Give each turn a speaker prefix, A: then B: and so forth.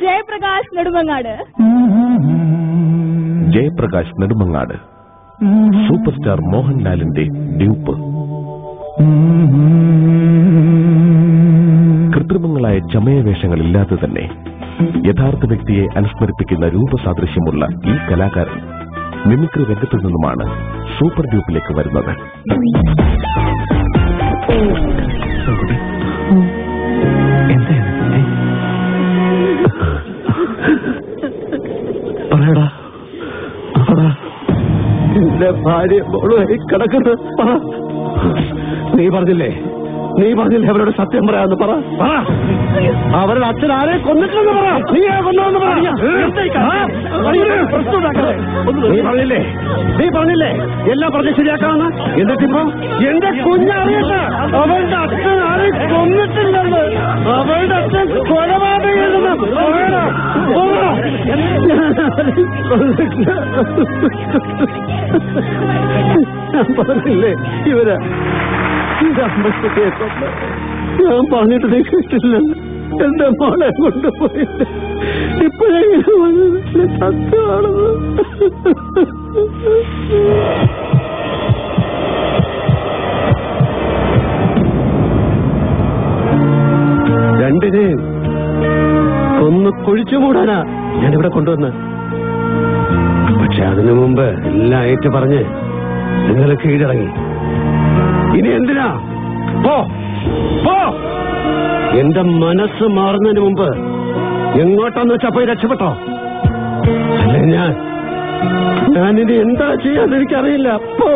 A: Jayaprakash Nedumangad.
B: Jayaprakash Nedumangad super star മോഹൻലാലിന്റെ dupe. കൃത്രിമങ്ങളായ ചമയവേഷങ്ങളില്ലാതെ തന്നെ യഥാർത്ഥ വ്യക്തിയെ അനുസ്മരിപ്പിക്കുന്ന രൂപസാദൃശ്യമുള്ള ഈ കലാകാരൻ മിമിക്രി രംഗത്തു നിന്നുമാണ് സൂപ്പർ ഡ്യൂപ്പിലേക്ക് വരുന്നത്.
C: പറയടാ, എന്റെ ഭാര്യ മോളുമായി കിടക്കുന്നത് നീ പറഞ്ഞില്ലേ അവരോട് സത്യം പറയാന്ന് പറ. അവരുടെ അച്ഛൻ ആരെ കൊന്നിട്ടില്ലെന്ന് പറ. നീ പറഞ്ഞില്ലേ എല്ലാം പറഞ്ഞ് ശരിയാക്കാമെന്ന്. എന്നിട്ടിപ്പോ എന്റെ കുഞ്ഞറിയട്ടെ അവളുടെ അച്ഛൻ ആരെ കൊന്നിട്ടില്ലെന്ന്. അവളുടെ അച്ഛൻ കൊലപാതകമെന്ന് ഞാൻ പറഞ്ഞില്ലേ ഇവര് ഞാൻ പറഞ്ഞിട്ട് നീ കേട്ടില്ല. എന്റെ മോളെ കൊണ്ടുപോയിട്ട് ഇപ്പോഴെങ്ങനെ വന്നത് സത്യമാണെന്ന്. രണ്ടിനെയും ഒന്ന് കുഴിച്ചു മൂടാനാ ഞാനിവിടെ കൊണ്ടുവന്ന്. പക്ഷെ അതിനു മുമ്പ് എല്ലാം ഏറ്റു പറഞ്ഞ് നിങ്ങൾ കീഴടങ്ങി. ഇനി എന്തിനാ? പോ. എന്റെ മനസ്സ് മാറുന്നതിന് മുമ്പ് എങ്ങോട്ടാന്ന് വെച്ചാ പോയി രക്ഷപ്പെട്ടോ. അല്ലെ ഞാനിനി എന്താ ചെയ്യാന്ന് എനിക്കറിയില്ല. പോ.